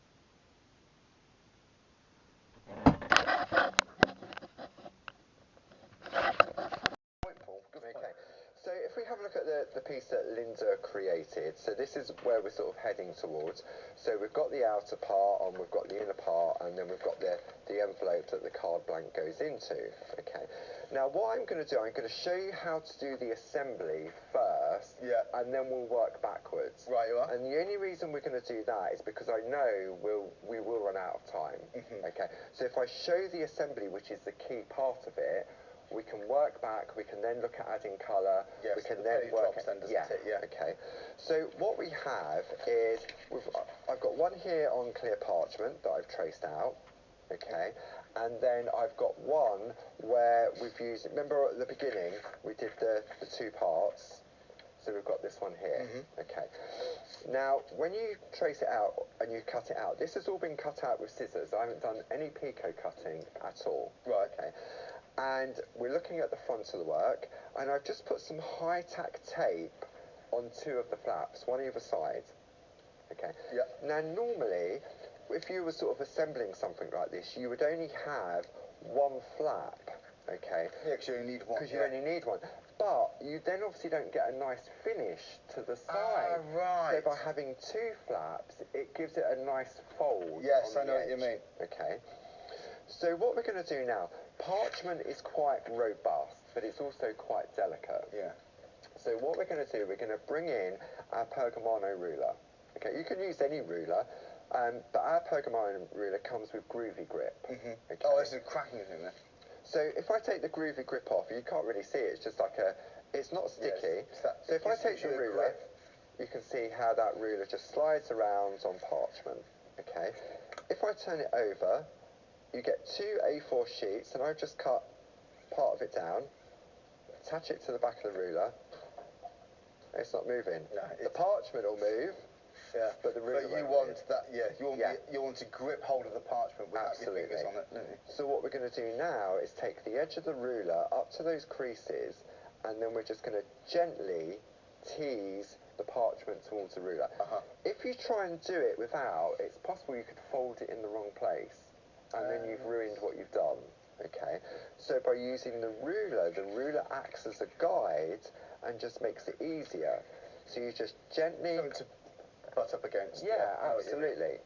So if we have a look at the piece that Linda created, so this is where we're sort of heading towards. So we've got the outer part, and we've got the inner part, and then we've got the envelope that the card blank goes into. Okay. Now what I'm going to do, I'm going to show you how to do the assembly first, and then we'll work backwards. Right, you are. And the only reason we're going to do that is because I know we will run out of time. Okay. So if I show the assembly, which is the key part of it, we can work back, we can then look at adding colour, we can then work at... Okay. So what we have is, I've got one here on clear parchment that I've traced out, okay, and then I've got one where we've used, remember at the beginning, we did the 2 parts, so we've got this one here, okay. Now, when you trace it out and you cut it out, this has all been cut out with scissors. I haven't done any picot cutting at all. Right. Okay. And we're looking at the front of the work, and I've just put some high-tack tape on 2 of the flaps, one either side. Okay. Yeah. Now, normally, if you were sort of assembling something like this, you would only have 1 flap. Okay. Yeah, because you only need one. Because you only need one. But you then obviously don't get a nice finish to the side. Right. So by having 2 flaps, it gives it a nice fold. Yes, I know what you mean. Okay. So what we're going to do now, parchment is quite robust, but it's also quite delicate. Yeah. So what we're going to do, we're going to bring in our Pergamano ruler. Okay, you can use any ruler, but our Pergamano ruler comes with Groovy Grip. Okay. Oh, there's a cracking thing there. So if I take the Groovy Grip off, you can't really see it, it's just like it's not sticky. So if I take the ruler, you can see how that ruler just slides around on parchment. Okay. If I turn it over, you get 2 A4 sheets, and I've just cut part of it down, attach it to the back of the ruler. It's not moving. No, the parchment will move, but the ruler won't want move. You want to grip hold of the parchment without your fingers on it, don't you? So what we're going to do now is take the edge of the ruler up to those creases, and then we're just going to gently tease the parchment towards the ruler. If you try and do it without, it's possible you could fold it in the wrong place. And then you've ruined what you've done. So by using the ruler acts as a guide and just makes it easier. So you just gently... Something to butt up against. Yeah, absolutely.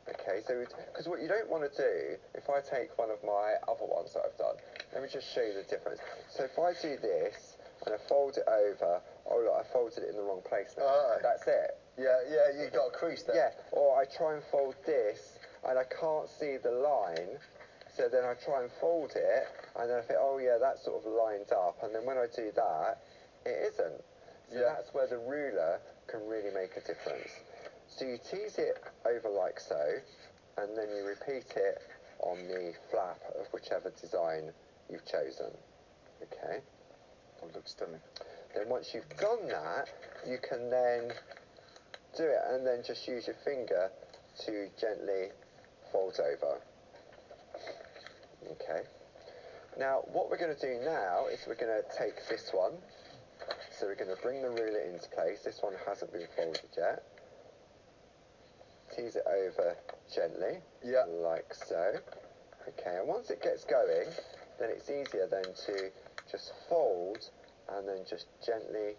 Okay, so because what you don't want to do, if I take one of my other ones that I've done, let me just show you the difference. So if I do this and I fold it over, oh look, I folded it in the wrong place now. That's it. Yeah, you got a crease there. Yeah, or I try and fold this and I can't see the line, so then I try and fold it and then I think, oh yeah, that's sort of lined up, and then when I do that, it isn't. So that's where the ruler can really make a difference. So you tease it over like so, and then you repeat it on the flap of whichever design you've chosen. Okay? Oh, looks stunning. Then once you've done that, you can then do it and then just use your finger to gently fold over. Okay? Now, what we're going to do now is we're going to take this one. So we're going to bring the ruler into place. This one hasn't been folded yet. Tease it over gently, like so. Okay, and once it gets going, then it's easier then to just fold and then just gently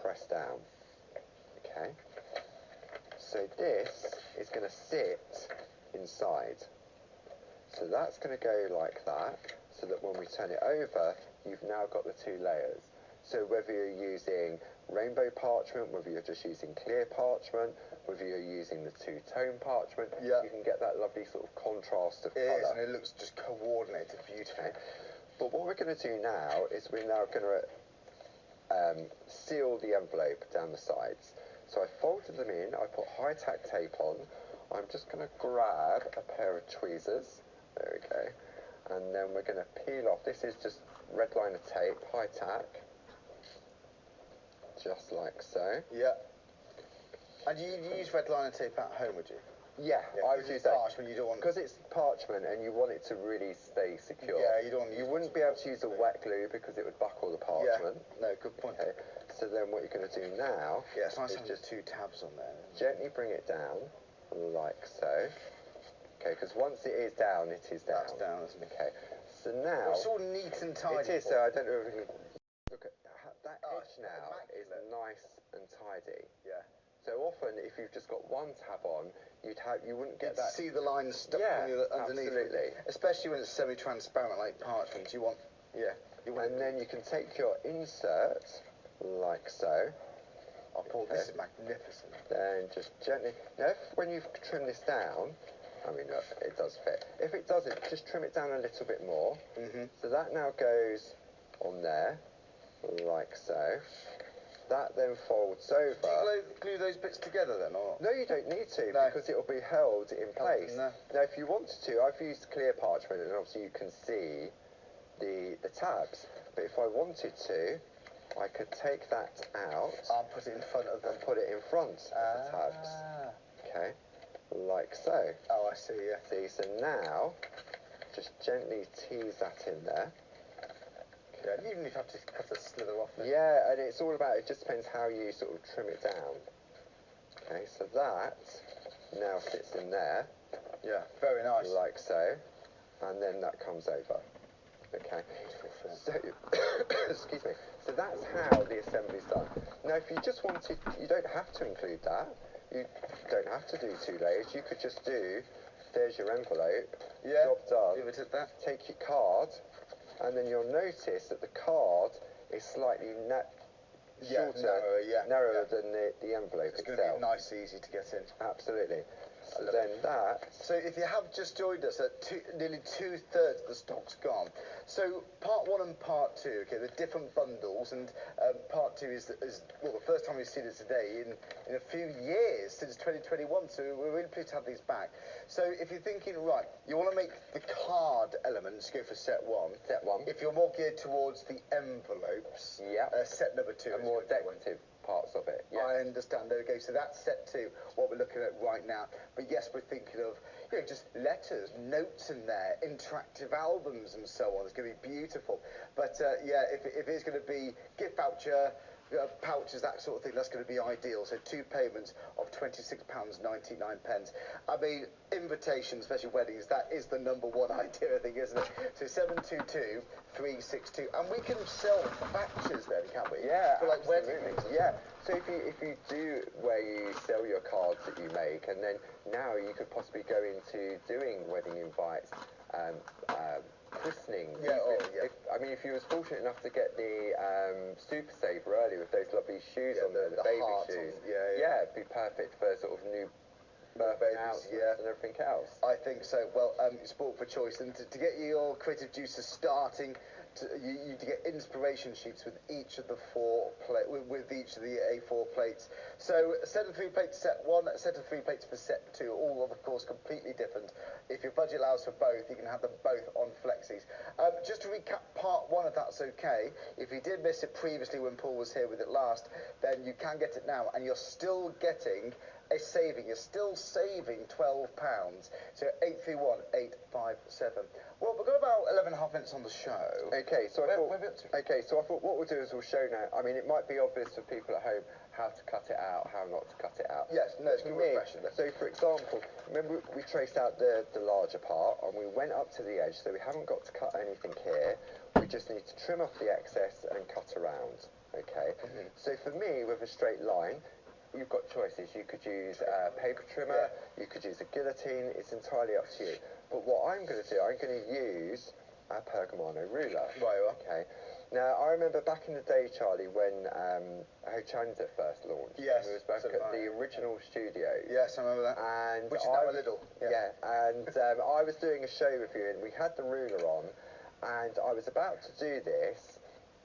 press down. Okay, so this is going to sit inside. So that's going to go like that, so that when we turn it over, you've now got the two layers. So whether you're using rainbow parchment, whether you're just using clear parchment, whether you're using the two-tone parchment, you can get that lovely sort of contrast of colour. It is, and it looks just coordinated beautifully. Okay. But what we're going to do now is we're now going to seal the envelope down the sides. So I folded them in, I put high tack tape on. I'm just going to grab a pair of tweezers. There we go. And then we're going to peel off. This is just red liner tape, high tack. Just like so. Yeah. And you use red liner tape at home, would you? Yeah, I would use that. Parchment, you don't want... Because it's parchment and you want it to really stay secure. Yeah, you don't want... You wouldn't be able to use a wet glue because it would buckle the parchment. Yeah, no, good point. Okay. So then what you're going to do now... Yeah, it's nice having just two tabs on there. Gently bring it down, like so. Okay, because once it is down, it is down. That's down, isn't it? Okay. So now... It's all neat and tidy. It is, so I don't know if we can... Look at that edge now is nice and tidy. Yeah. So often, if you've just got one tab on, you wouldn't get that. See the lines stuck underneath. Absolutely. Especially when it's semi-transparent like parchment. You want, and then you can take your insert like so. This is magnificent. Then just gently. Now, when you've trimmed this down, I mean, look, it does fit. If it doesn't, just trim it down a little bit more. So that now goes on there, like so. That then folds over. Do you glue those bits together then, or? No, you don't need to, because it will be held in place. No. Now, if you wanted to, I've used clear parchment, and obviously you can see the tabs. But if I wanted to, I could take that out. I'll put it in front of them. And put it in front of the tabs. Okay, like so. Oh, I see, yeah. See, so now, just gently tease that in there. Yeah, even if you have to cut a slither off it. Yeah, and it's all about, it just depends how you sort of trim it down. Okay, so that now sits in there. Yeah, very nice. Like so. And then that comes over. Okay. So, excuse me. So that's how the assembly's done. Now, if you just wanted, you don't have to include that. You don't have to do two layers. You could just do, there's your envelope. Yeah. Job done. Leave it at that. Take your card. And then you'll notice that the card is slightly narrower than the envelope itself. It's going to be nice, easy to get in. Absolutely. So then that... So if you have just joined us, nearly 2/3 of the stock's gone. So part 1 and part 2, okay, they're different bundles, and part 2 is well, the first time we've seen it today in a few years, since 2021, so we're really pleased to have these back. So if you're thinking, right, you want to make the card elements, go for set 1. Set 1. If you're more geared towards the envelopes, set number 2. And more decorative parts of it. I understand. There we go. So that's set 2, what we're looking at right now. But yes, we're thinking of, just letters, notes in there, interactive albums and so on. It's going to be beautiful. But if it's going to be gift voucher, pouches, that sort of thing, that's going to be ideal. So 2 payments of £26.99. I mean, invitations, especially weddings, that is the number one idea, I think, isn't it? So 722 362, and we can sell batches then, can we? Yeah, for like absolutely. weddings. Yeah. So if you do where you sell your cards that you make, and then now you could possibly go into doing wedding invites, christening. Yeah. I mean, if you was fortunate enough to get the Super Saver early with those lovely shoes on there, the baby shoes. Yeah, it'd be perfect for sort of new birthday announcements and everything else. I think so. Well, sport for choice, and to get your creative juices starting, you to get inspiration sheets with each of the with each of the A4 plates. So a set of 3 plates for set 1, a set of 3 plates for set 2, all of course completely different. If your budget allows for both, you can have them both on Flexies. Just to recap part 1, if that's okay, if you did miss it previously when Paul was here with it last, then you can get it now, and you're still getting a saving. You're still saving £12. So 831 857. Well, we've got about 11.5 minutes on the show. Okay, so I thought what we'll do is we'll show now. I mean, it might be obvious for people at home how to cut it out, how not to cut it out. Yes, no, it's good refreshing. So, for example, remember we traced out the larger part, and we went up to the edge, so we haven't got to cut anything here. We just need to trim off the excess and cut around. Okay. So for me, with a straight line, you've got choices. You could use a paper trimmer, you could use a guillotine, it's entirely up to you. But what I'm going to do, I'm going to use a Pergamano ruler. Right. Okay. Now, I remember back in the day, Charlie, when Ho Chinza first launched. Yes. We was back at the original studio. Yes, I remember that. And which is now a little. Yeah, and I was doing a show with you, and we had the ruler on, and I was about to do this,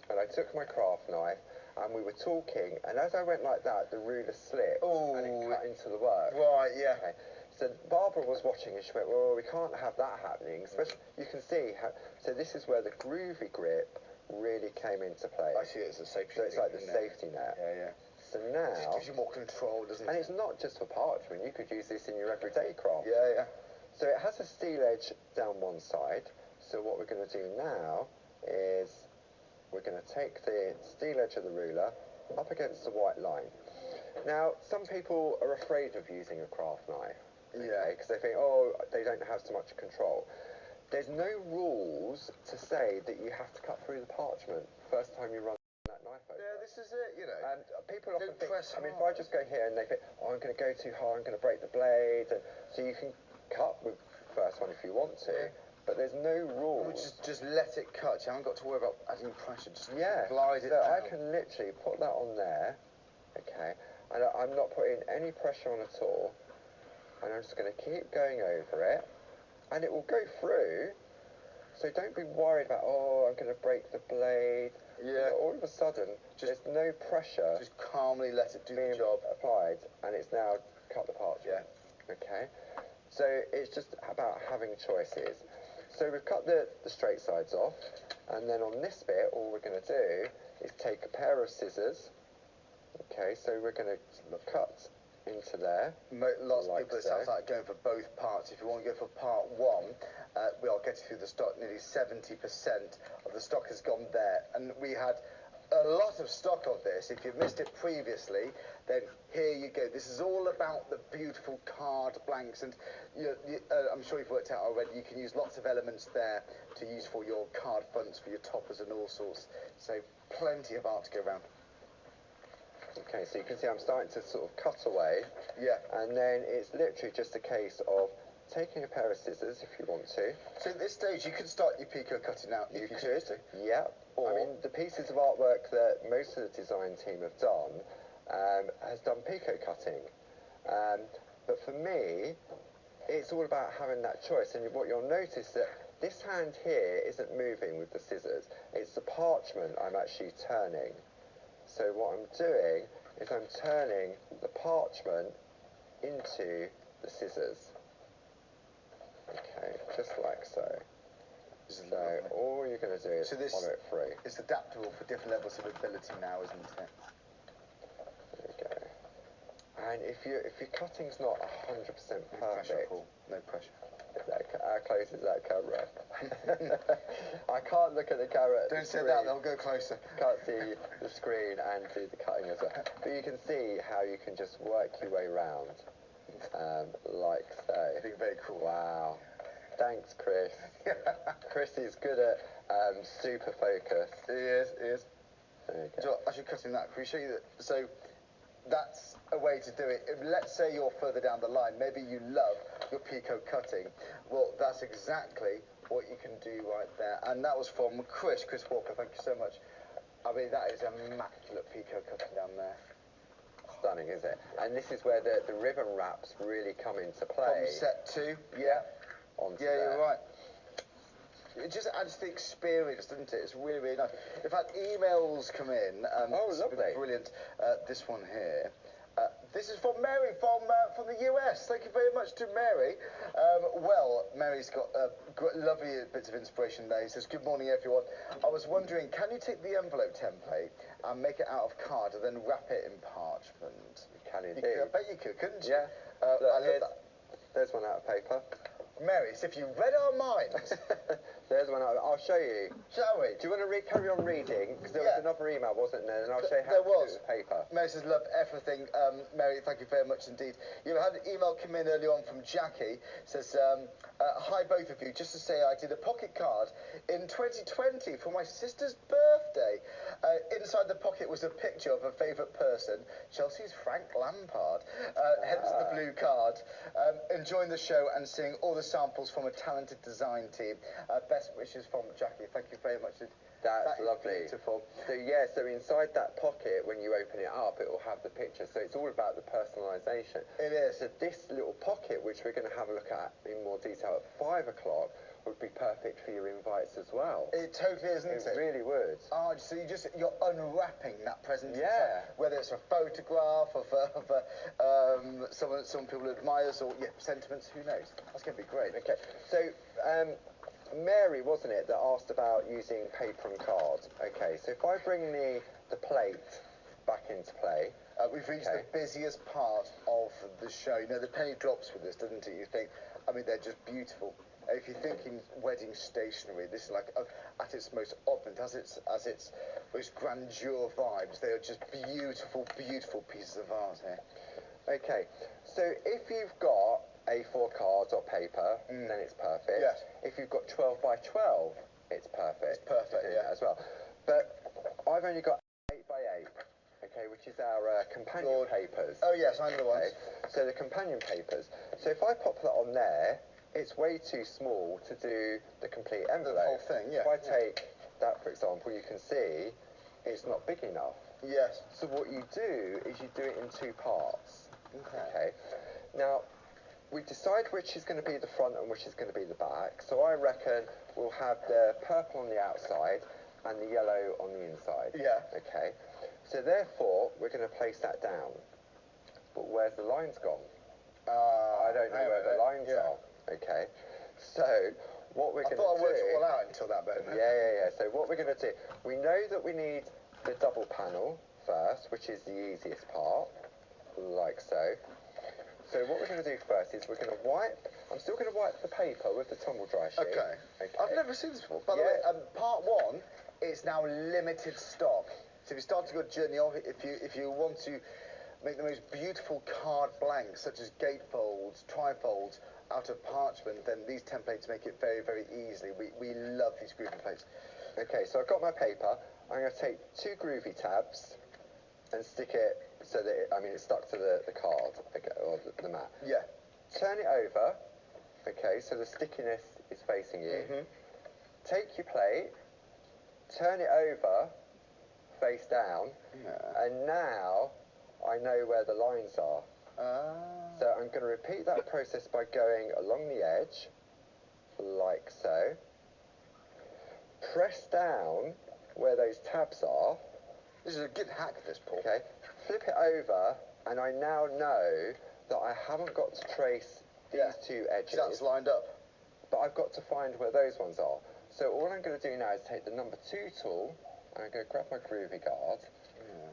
and I took my craft knife, and we were talking, and as I went like that, the ruler slipped, and it cut into the work. Right, yeah. Okay. So Barbara was watching, and she went, well, we can't have that happening, especially, you can see how, so this is where the groovy grip really came into play. I see it as a safety net. So it's like the safety net. Yeah. So now... It gives you more control, doesn't it? And it's not just for parchment, you could use this in your everyday craft. Yeah. So it has a steel edge down one side, so what we're going to do now is we're going to take the steel edge of the ruler up against the white line. Now, some people are afraid of using a craft knife, because they think, oh, they don't have so much control. There's no rules to say that you have to cut through the parchment first time you run that knife over. Yeah, this is it, you know. And people often think, I mean, if I just go here and they think, oh, I'm going to go too hard, I'm going to break the blade, and so you can cut with the first one if you want to, but there's no rules. Just let it cut. You haven't got to worry about adding pressure. Just glide it down. I can literally put that on there, okay, and I'm not putting any pressure on at all, and I'm just going to keep going over it, and it will go through. So don't be worried about, oh, I'm going to break the blade. Yeah. All of a sudden, there's no pressure. Just calmly let it do the job. Applied, and it's now cut the parchment. Yeah. Okay. So it's just about having choices. So we've cut the straight sides off, and then on this bit, all we're going to do is take a pair of scissors. Okay. So we're going to cut into there. Lots of people, it sounds like going for both parts. If you want to go for part 1, we are getting through the stock. Nearly 70% of the stock has gone there, and we had a lot of stock of this. If you missed it previously, then here you go. This is all about the beautiful card blanks, and I'm sure you've worked out already, you can use lots of elements there to use for your card fronts, for your toppers and all sorts. So plenty of art to go around. Okay, so you can see I'm starting to sort of cut away. Yeah. And then it's literally just a case of taking a pair of scissors if you want to. So at this stage you could start your picot cutting out if you choose to. Yeah. I mean, the pieces of artwork that most of the design team have done has done picot cutting. But for me, it's all about having that choice. And what you'll notice that this hand here isn't moving with the scissors. It's the parchment I'm actually turning. So what I'm doing is I'm turning the parchment into the scissors. Okay, just like so. So all you're going to do is follow it through. It's adaptable for different levels of ability now, isn't it? There we go. And if your cutting's not 100% perfect, no pressure. How close is that camera? I can't look at the camera. Don't say that, they'll go closer. Can't see the screen and do the cutting as well. But you can see how you can just work your way around, like so. I think very cool. Wow. Thanks, Chris. Chris is good at super focus. He is, he is. There you go. So, as you're cutting that, can we show you that? So, that's a way to do it. If, let's say you're further down the line, maybe you love your Pico cutting. Well, that's exactly what you can do right there. And that was from Chris Walker, thank you so much. I mean, that is immaculate Pico cutting down there. Stunning, isn't it? And this is where the ribbon wraps really come into play. From set 2, yeah. Onto yeah, there. you're right. It just adds to the experience, doesn't it? It's really, really nice. In fact, emails come in. Oh, lovely. Brilliant. This one here. This is from Mary from the US. Thank you very much to Mary. Well, Mary's got lovely bits of inspiration there. He says, good morning, everyone. I was wondering, can you take the envelope template and make it out of card and then wrap it in parchment? You can indeed. I bet you could, couldn't you? Yeah. Look, I love that. There's one out of paper. Mary, as if you read our minds. There's one out. I'll show you. Shall we? Do you want to carry on reading? Because there was another email, wasn't there? And I'll show you how there to was. do the paper. Mary says, love everything. Mary, thank you very much indeed. You had an email come in earlier on from Jackie. Says, hi both of you. Just to say I did a pocket card in 2020 for my sister's birthday. Inside the pocket was a picture of her favourite person, Chelsea's Frank Lampard. Hence the blue card. Enjoying the show and seeing all the samples from a talented design team. Best wishes from Jackie. Thank you very much. That's lovely. Beautiful. So yeah, so inside that pocket, when you open it up, it will have the picture. So it's all about the personalisation. It is. So this little pocket, which we're going to have a look at in more detail at 5 o'clock, would be perfect for your invites as well. It totally is, isn't it? It really would. Oh, so you're unwrapping that present. Yeah. Whether it's a photograph of some people admires or sentiments, who knows? That's going to be great. Okay. So Mary, wasn't it, that asked about using paper and card? Okay. So if I bring the plate back into play. We've reached the busiest part of the show. You know, the penny drops with this, doesn't it? You think, I mean, they're just beautiful. If you're thinking wedding stationery, this is like at its most opulent, as its most grandeur vibes. They are just beautiful, beautiful pieces of art here. Okay, so if you've got A4 cards or paper, then it's perfect. Yes. If you've got 12 by 12, it's perfect. It's perfect, yeah, as well. But I've only got 8 by 8. Okay, which is our companion papers. Oh yes, I know the ones. So the companion papers. So if I pop that on there, it's way too small to do the complete envelope. The whole thing, yeah. If I take that, for example, you can see it's not big enough. Yes. So what you do is you do it in 2 parts. Okay. Now, we decide which is going to be the front and which is going to be the back. So I reckon we'll have the purple on the outside and the yellow on the inside. Yeah. Okay. So therefore, we're going to place that down. But where's the lines gone? I don't know where the lines are. Okay. So what we're going to do... I thought I worked it all out until that moment. Yeah. So what we're going to do, we know that we need the double panel first, which is the easiest part, like so. So what we're going to do first is we're going to wipe... I'm still going to wipe the paper with the tumble dry sheet. Okay. I've never seen this before. By the way, part 1 is now limited stock. So if you start to go journey off, if you want to make the most beautiful card blanks, such as gatefolds, trifolds, out of parchment, then these templates make it very, very easily. We love these groovy plates. Okay, so I've got my paper. I'm going to take 2 groovy tabs and stick it so that it's stuck to the card, or the mat. Yeah. Turn it over, okay, so the stickiness is facing you. Take your plate, turn it over, face down, and now I know where the lines are. So I'm going to repeat that process by going along the edge, like so. Press down where those tabs are. This is a good hack, this, Paul. Okay. Flip it over, and I now know that I haven't got to trace these 2 edges. That's lined up. But I've got to find where those ones are. So all I'm going to do now is take the number 2 tool, and I'm going to grab my groovy guard.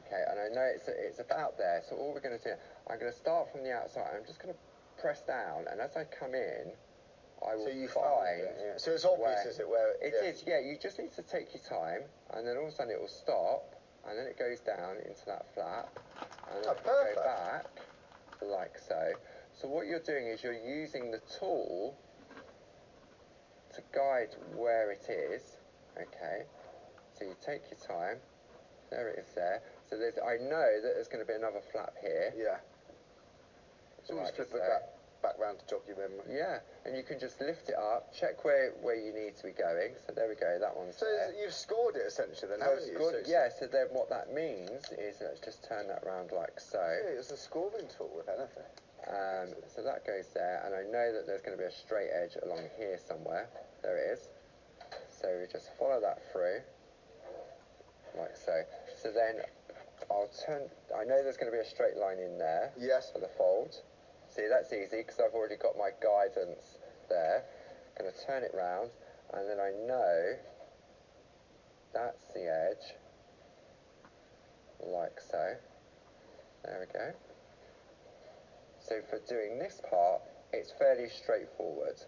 Okay, and I know it's about there, so all we're going to do, I'm going to start from the outside. I'm just going to press down, and as I come in, I will so you find. Yeah. So it's obvious, is it? Where it is. Yeah. You just need to take your time, and then all of a sudden it will stop, and then it goes down into that flap, and then go back like so. So what you're doing is you're using the tool to guide where it is. Okay. So you take your time. There it is there. So I know that there's going to be another flap here. Yeah. So you just flip it back round to jog your memory. Yeah, and you can just lift it up, check where you need to be going. So there we go, that one's there. So you've scored it essentially then, haven't you? Yeah, so then what that means is, let's just turn that round like so. Yeah, it's a scoring tool with anything. So that goes there, and I know that there's going to be a straight edge along here somewhere. There it is. So we just follow that through, like so. So then I know there's going to be a straight line in there. Yes. For the fold. See, that's easy because I've already got my guidance there. I'm going to turn it round, and then I know that's the edge, like so. There we go. So for doing this part, it's fairly straightforward.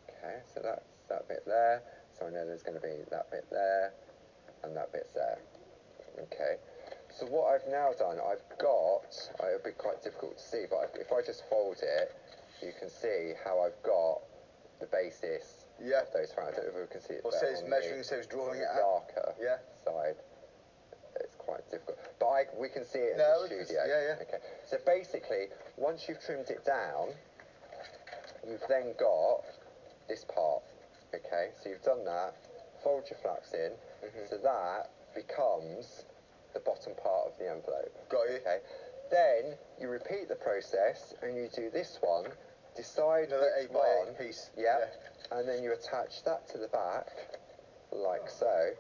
Okay, so that's that bit there. So I know there's going to be that bit there, and that bit's there. Okay. So what I've now done, it'll be quite difficult to see, but if I just fold it, you can see how I've got the basis of those fractals. I don't know if we can see it. Or says measuring, says drawing it out. Darker side. It's quite difficult. But we can see it in the studio. Okay. So basically, once you've trimmed it down, you've then got this part. Okay, so you've done that, fold your flaps in, so that becomes the bottom part of the envelope. Got you. Okay. Then you repeat the process and you do this one, decide which 8x8 piece. Yeah. And then you attach that to the back, like so.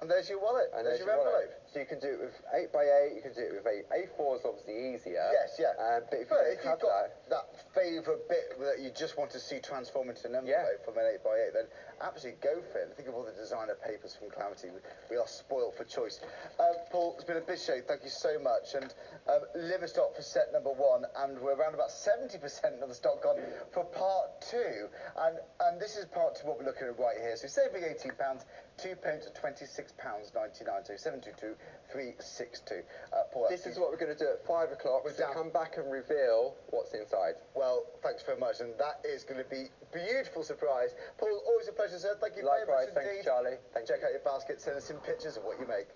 And there's your wallet. And there's your envelope. So you can do it with 8x8, you can do it with A4 is obviously easier. Yes, yeah. But if you've got that favourite bit that you just want to see transform into an envelope from an 8x8, then absolutely go for it. Think of all the designer papers from Clarity. We are spoilt for choice. Paul, it's been a big show. Thank you so much. And liver stock for set number 1, and we're around about 70% of the stock gone for part 2. And this is part 2, what we're looking at right here. So saving £18, 2 pounds to £26.99. So 722 Paul, this is what we're going to do at 5 o'clock. We're going to come back and reveal what's inside. Well, thanks very much, and that is going to be a beautiful surprise. Paul, always a pleasure, sir. Thank you very much indeed. Thanks, Charlie. Check out your basket. Send us some pictures of what you make.